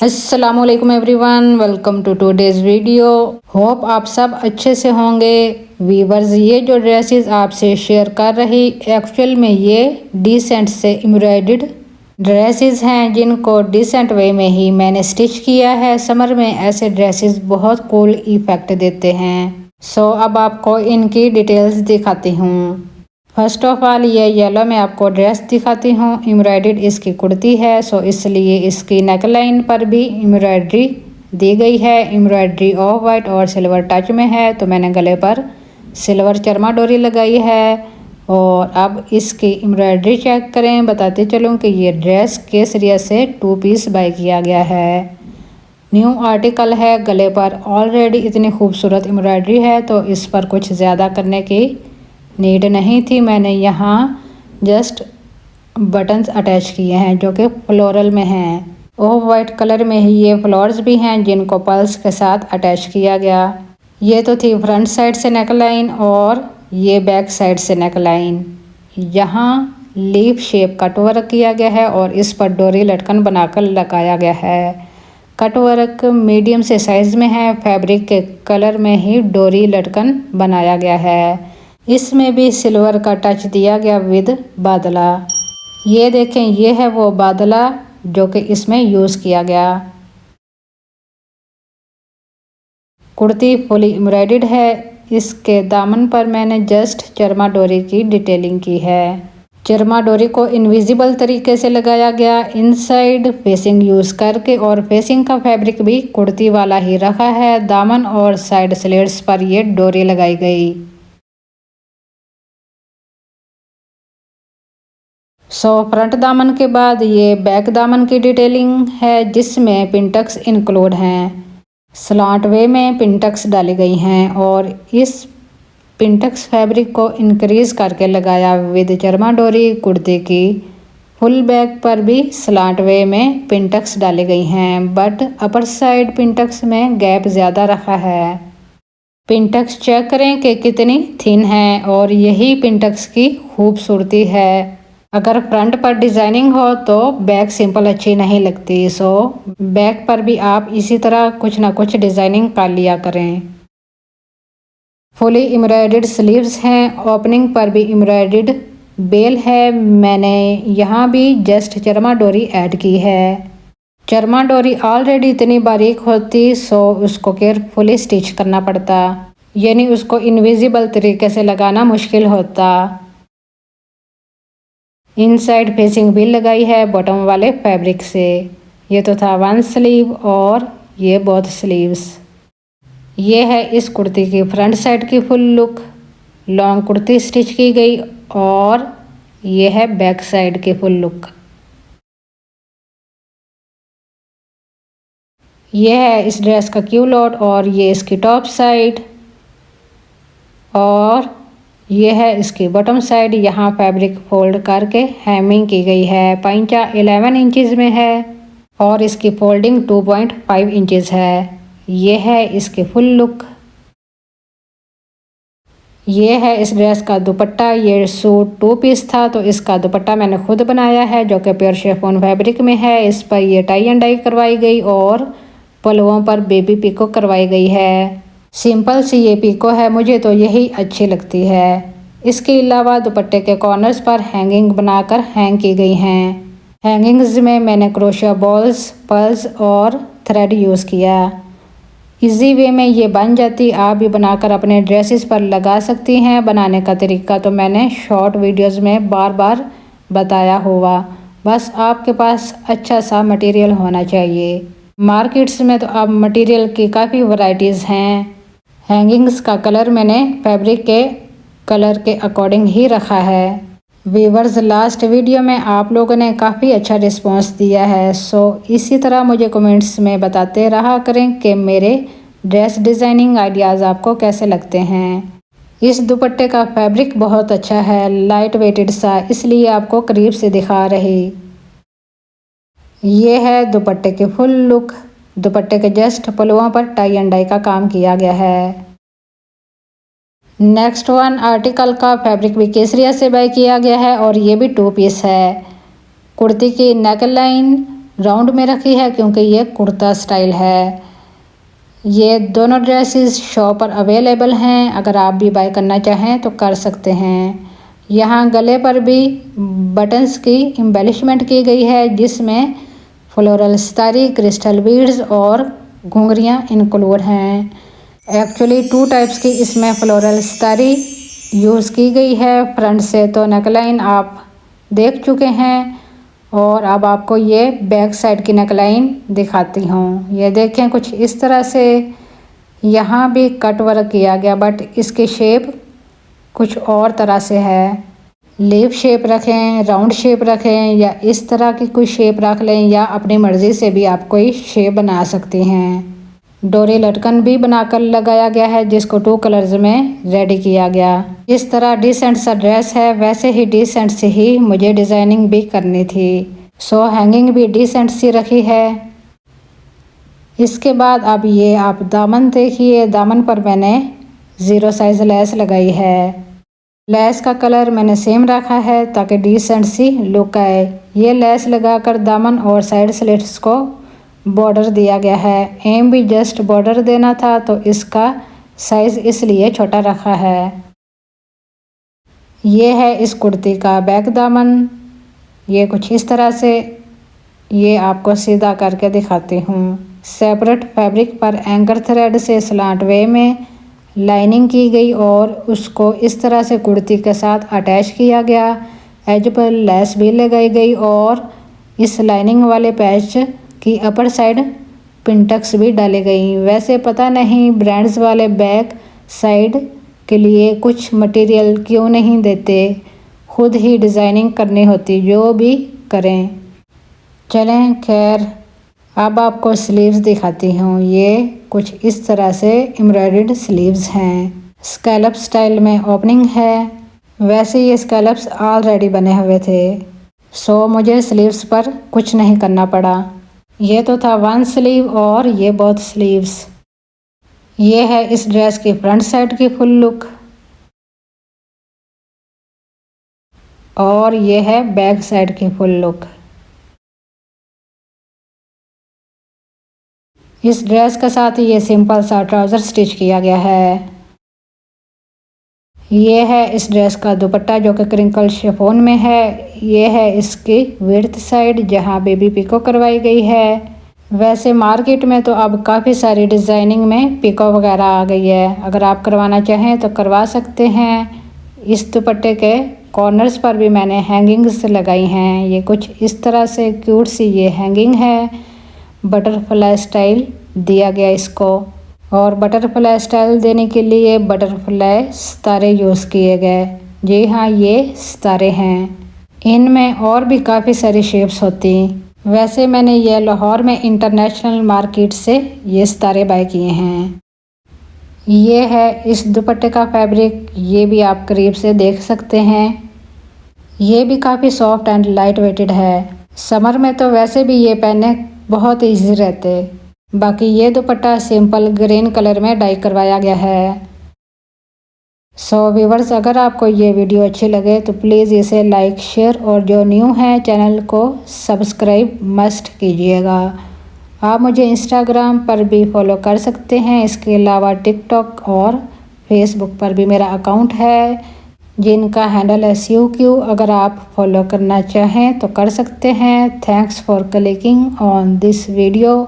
अस्सलामुअलैकुम everyone, welcome to today's video. Hope आप सब अच्छे से होंगे। वीवर्स, ये जो ड्रेसेस आपसे शेयर कर रही एक्चुअल में ये डिसेंट से एम्ब्रॉयडर्ड ड्रेसेस हैं, जिनको डिसेंट वे में ही मैंने स्टिच किया है। समर में ऐसे ड्रेसेस बहुत कूल इफेक्ट देते हैं। सो अब आपको इनकी डिटेल्स दिखाती हूँ। फर्स्ट ऑफ ऑल ये येलो में आपको ड्रेस दिखाती हूँ। एम्ब्रॉयडर्ड इसकी कुर्ती है, सो इसलिए इसकी नेक लाइन पर भी एम्ब्रॉयडरी दी गई है। एम्ब्रॉयडरी ऑफ वाइट और सिल्वर टच में है, तो मैंने गले पर सिल्वर चरमा डोरी लगाई है। और अब इसकी एम्ब्रॉयडरी चेक करें। बताते चलूँ कि ये ड्रेस केसरिया से 2 पीस बाय किया गया है। न्यू आर्टिकल है। गले पर ऑलरेडी इतनी खूबसूरत एम्ब्रॉयडरी है, तो इस पर कुछ ज़्यादा करने की नीड नहीं थी। मैंने यहाँ जस्ट बटन्स अटैच किए हैं जो कि फ्लोरल में हैं। ऑफ वाइट कलर में ही ये फ्लावर्स भी हैं, जिनको पर्ल्स के साथ अटैच किया गया। ये तो थी फ्रंट साइड से नेक लाइन और ये बैक साइड से नेक लाइन। यहाँ लीफ शेप कट वर्क किया गया है और इस पर डोरी लटकन बनाकर लगाया गया है। कट वर्क मीडियम से साइज़ में है। फैब्रिक के कलर में ही डोरी लटकन बनाया गया है। इसमें भी सिल्वर का टच दिया गया विद बादला। ये देखें, ये है वो बादला जो कि इसमें यूज़ किया गया। कुर्ती फुली एम्ब्रॉयडर्ड है। इसके दामन पर मैंने जस्ट चरमा डोरी की डिटेलिंग की है। चरमा डोरी को इनविजिबल तरीके से लगाया गया, इनसाइड फेसिंग यूज़ करके, और फेसिंग का फैब्रिक भी कुर्ती वाला ही रखा है। दामन और साइड स्लिट्स पर ये डोरी लगाई गई। फ्रंट दामन के बाद ये बैक दामन की डिटेलिंग है, जिसमें पिंटक्स इंक्लूड हैं। स्लांट वे में पिंटक्स डाली गई हैं और इस पिंटक्स फैब्रिक को इंक्रीज करके लगाया विद चरमा डोरी। कुर्ते की फुल बैक पर भी स्लांट वे में पिंटक्स डाली गई हैं, बट अपर साइड पिंटक्स में गैप ज़्यादा रखा है। पिंटक्स चेक करें कि कितनी थिन है, और यही पिंटक्स की खूबसूरती है। अगर फ्रंट पर डिज़ाइनिंग हो तो बैक सिंपल अच्छी नहीं लगती। बैक पर भी आप इसी तरह कुछ ना कुछ डिज़ाइनिंग कर लिया करें। फुली एम्ब्रॉयडर्ड स्लीव्स हैं। ओपनिंग पर भी एम्ब्रॉयडर्ड बेल है। मैंने यहाँ भी जस्ट चरमा डोरी ऐड की है। चरमा डोरी ऑलरेडी इतनी बारीक होती, सो उसको केयरफुली स्टिच करना पड़ता, यानी उसको इनविजिबल तरीके से लगाना मुश्किल होता। इनसाइड फेसिंग भी लगाई है बॉटम वाले फैब्रिक से। ये तो था वन स्लीव और ये बोथ स्लीव्स। ये है इस कुर्ती की फ्रंट साइड की full look. Long kurti stitch की गई और ये है बैक साइड की फुल लुक। ये है इस ड्रेस का क्यूलॉट और ये इसकी टॉप साइड, और ये है इसकी बॉटम साइड। यहाँ फैब्रिक फोल्ड करके हेमिंग की गई है। पैंचा 11 इंचज़ में है और इसकी फोल्डिंग 2.5 इंचज़ है। ये है इसकी फुल लुक। ये है इस ड्रेस का दुपट्टा। ये सूट 2 पीस था, तो इसका दुपट्टा मैंने खुद बनाया है, जो कि प्योर शिफॉन फैब्रिक में है। इस पर ये टाई एंड डाई करवाई गई और पल्लुओं पर बेबी पिको करवाई गई है। सिंपल सी ये पिको है, मुझे तो यही अच्छी लगती है। इसके अलावा दुपट्टे के कॉर्नर्स पर हैंगिंग बनाकर हैंग की गई हैं। हैंगिंग्स में मैंने क्रोशिया बॉल्स, पर्ल्स और थ्रेड यूज़ किया। इजी वे में ये बन जाती। आप भी बनाकर अपने ड्रेसेस पर लगा सकती हैं। बनाने का तरीका तो मैंने शॉर्ट वीडियोस में बार बार बताया हुआ, बस आपके पास अच्छा सा मटेरियल होना चाहिए। मार्केट्स में तो अब मटेरियल की काफ़ी वैरायटीज़ हैं। हैंगिंग्स का कलर मैंने फैब्रिक के कलर के अकॉर्डिंग ही रखा है। व्यूवर्स, लास्ट वीडियो में आप लोगों ने काफ़ी अच्छा रिस्पांस दिया है, सो इसी तरह मुझे कमेंट्स में बताते रहा करें कि मेरे ड्रेस डिज़ाइनिंग आइडियाज़ आपको कैसे लगते हैं। इस दुपट्टे का फैब्रिक बहुत अच्छा है, लाइट वेटेड सा, इसलिए आपको करीब से दिखा रही। ये है दुपट्टे की फुल लुक। दुपट्टे के जस्ट पल्लुओं पर टाई एंड डाई का काम किया गया है। नेक्स्ट वन आर्टिकल का फैब्रिक भी केसरिया से बाय किया गया है और ये भी 2 पीस है। कुर्ती की नेक लाइन राउंड में रखी है क्योंकि ये कुर्ता स्टाइल है। ये दोनों ड्रेसेस शॉप पर अवेलेबल हैं, अगर आप भी बाय करना चाहें तो कर सकते हैं। यहाँ गले पर भी बटन्स की एम्बेलिशमेंट की गई है जिसमें फ्लोरल सितारी, क्रिस्टल बीड्स और घुंघरियाँ इंक्लूड हैं। एक्चुअली 2 टाइप्स की इसमें फ्लोरल सितारी यूज़ की गई है। फ्रंट से तो नेकलाइन आप देख चुके हैं और अब आपको ये बैक साइड की नेकलाइन दिखाती हूँ। ये देखें कुछ इस तरह से, यहाँ भी कट वर्क किया गया बट इसकी शेप कुछ और तरह से है। लीफ शेप रखें, राउंड शेप रखें या इस तरह की कोई शेप रख लें या अपनी मर्ज़ी से भी आप कोई शेप बना सकती हैं। डोरी लटकन भी बनाकर लगाया गया है जिसको 2 कलर्स में रेडी किया गया। इस तरह डिसेंट सा ड्रेस है, वैसे ही डिसेंट से ही मुझे डिज़ाइनिंग भी करनी थी। सो हैंगिंग भी डिसेंट सी रखी है। इसके बाद अब ये आप दामन देखिए, दामन पर मैंने 0 साइज़ लेस लगाई है। लेस का कलर मैंने सेम रखा है ताकि डिसेंट सी लुक आए। ये लेस लगाकर दामन और साइड स्लिट्स को बॉर्डर दिया गया है। एम भी जस्ट बॉर्डर देना था तो इसका साइज़ इसलिए छोटा रखा है। ये है इस कुर्ती का बैक दामन, ये कुछ इस तरह से। ये आपको सीधा करके दिखाती हूँ। सेपरेट फैब्रिक पर एंकर थ्रेड से स्लांट वे में लाइनिंग की गई और उसको इस तरह से कुर्ती के साथ अटैच किया गया। एज पर लेस भी लगाई गई और इस लाइनिंग वाले पैच की अपर साइड पिंटक्स भी डाली गई। वैसे पता नहीं ब्रांड्स वाले बैक साइड के लिए कुछ मटेरियल क्यों नहीं देते, खुद ही डिज़ाइनिंग करनी होती, जो भी करें। चलें खैर, अब आपको स्लीव्स दिखाती हूँ। ये कुछ इस तरह से एम्ब्रॉयडर्ड स्लीव्स हैं। स्कैलप स्टाइल में ओपनिंग है। वैसे ये स्कैलप्स ऑलरेडी बने हुए थे, सो मुझे स्लीव्स पर कुछ नहीं करना पड़ा। ये तो था 1 स्लीव और ये बोथ स्लीव्स। ये है इस ड्रेस की फ्रंट साइड की फुल लुक और ये है बैक साइड की फुल लुक। इस ड्रेस के साथ ये सिंपल सा ट्राउज़र स्टिच किया गया है। ये है इस ड्रेस का दुपट्टा जो कि क्रिंकल शिफॉन में है। ये है इसकी विड्थ साइड जहाँ बेबी पिको करवाई गई है। वैसे मार्केट में तो अब काफ़ी सारी डिज़ाइनिंग में पिको वगैरह आ गई है, अगर आप करवाना चाहें तो करवा सकते हैं। इस दुपट्टे के कॉर्नर्स पर भी मैंने हैंगिंग्स लगाई हैं। ये कुछ इस तरह से क्यूट सी ये हैंगिंग है। बटरफ्लाई स्टाइल दिया गया इसको और बटरफ्लाई स्टाइल देने के लिए बटरफ्लाई सितारे यूज़ किए गए। जी हाँ, ये सितारे हैं। इनमें और भी काफ़ी सारी शेप्स होती। वैसे मैंने ये लाहौर में इंटरनेशनल मार्केट से ये सितारे बाय किए हैं। ये है इस दुपट्टे का फैब्रिक, ये भी आप करीब से देख सकते हैं। ये भी काफ़ी सॉफ्ट एंड लाइट वेटेड है। समर में तो वैसे भी ये पहनने बहुत ईजी रहते। बाकी ये दुपट्टा सिंपल ग्रीन कलर में डाई करवाया गया है। सो व्यूवर्स, अगर आपको ये वीडियो अच्छी लगे तो प्लीज़ इसे लाइक, शेयर और जो न्यू है चैनल को सब्सक्राइब मस्ट कीजिएगा। आप मुझे इंस्टाग्राम पर भी फॉलो कर सकते हैं। इसके अलावा टिकटॉक और फेसबुक पर भी मेरा अकाउंट है जिनका हैंडल है SUQ। अगर आप फॉलो करना चाहें तो कर सकते हैं। Thanks for clicking on this video.